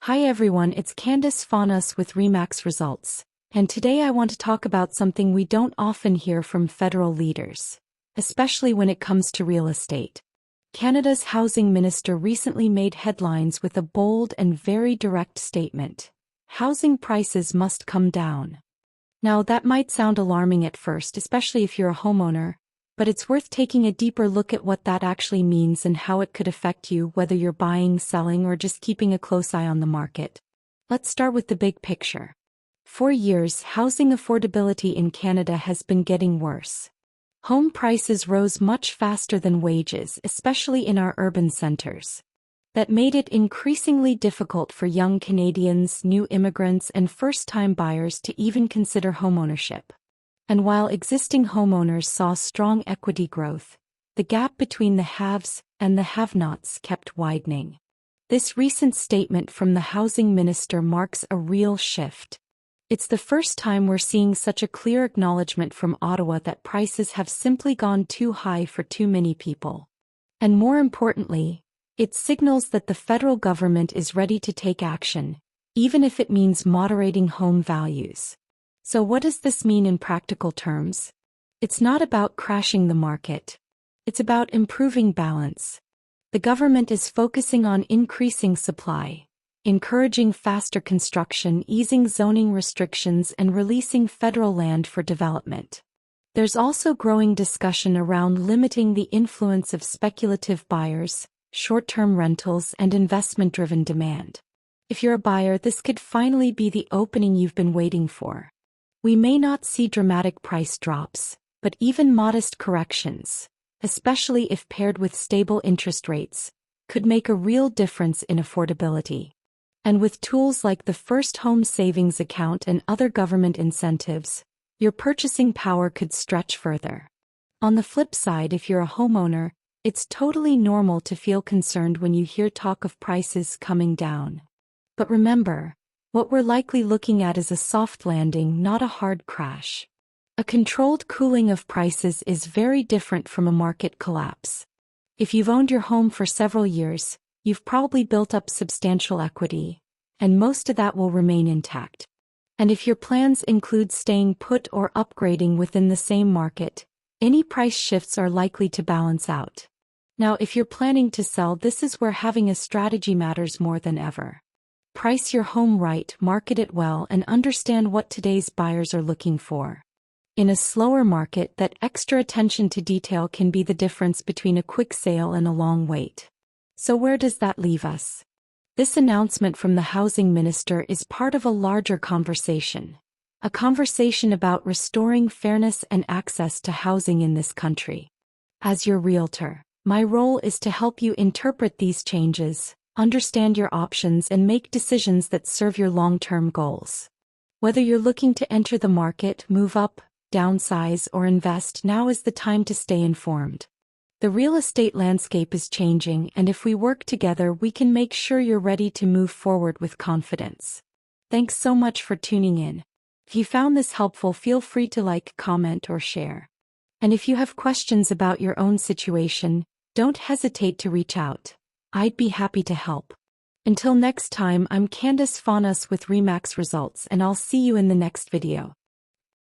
Hi everyone, it's Candace Fonos with REMAX Results, and today I want to talk about something we don't often hear from federal leaders, especially when it comes to real estate. Canada's housing minister recently made headlines with a bold and very direct statement: housing prices must come down. Now that might sound alarming at first, especially if you're a homeowner, but it's worth taking a deeper look at what that actually means and how it could affect you, whether you're buying, selling, or just keeping a close eye on the market. Let's start with the big picture. For years, housing affordability in Canada has been getting worse. Home prices rose much faster than wages, especially in our urban centers. That made it increasingly difficult for young Canadians, new immigrants, and first-time buyers to even consider homeownership. And while existing homeowners saw strong equity growth, the gap between the haves and the have-nots kept widening. This recent statement from the housing minister marks a real shift. It's the first time we're seeing such a clear acknowledgement from Ottawa that prices have simply gone too high for too many people. And more importantly, it signals that the federal government is ready to take action, even if it means moderating home values. So what does this mean in practical terms? It's not about crashing the market. It's about improving balance. The government is focusing on increasing supply, encouraging faster construction, easing zoning restrictions, and releasing federal land for development. There's also growing discussion around limiting the influence of speculative buyers, short-term rentals, and investment-driven demand. If you're a buyer, this could finally be the opening you've been waiting for. We may not see dramatic price drops, but even modest corrections, especially if paired with stable interest rates, could make a real difference in affordability. And with tools like the First Home Savings Account and other government incentives, your purchasing power could stretch further. On the flip side, if you're a homeowner, it's totally normal to feel concerned when you hear talk of prices coming down. But remember, what we're likely looking at is a soft landing, not a hard crash. A controlled cooling of prices is very different from a market collapse. If you've owned your home for several years, you've probably built up substantial equity, and most of that will remain intact. And if your plans include staying put or upgrading within the same market, any price shifts are likely to balance out. Now, if you're planning to sell, this is where having a strategy matters more than ever. Price your home right, market it well, and understand what today's buyers are looking for. In a slower market, that extra attention to detail can be the difference between a quick sale and a long wait. So where does that leave us? This announcement from the housing minister is part of a larger conversation. A conversation about restoring fairness and access to housing in this country. As your realtor, my role is to help you interpret these changes, understand your options, and make decisions that serve your long-term goals. Whether you're looking to enter the market, move up, downsize, or invest, now is the time to stay informed. The real estate landscape is changing, and if we work together, we can make sure you're ready to move forward with confidence. Thanks so much for tuning in. If you found this helpful, feel free to like, comment, or share. And if you have questions about your own situation, don't hesitate to reach out. I'd be happy to help. Until next time, I'm Candace Fonos with REMAX Results, and I'll see you in the next video.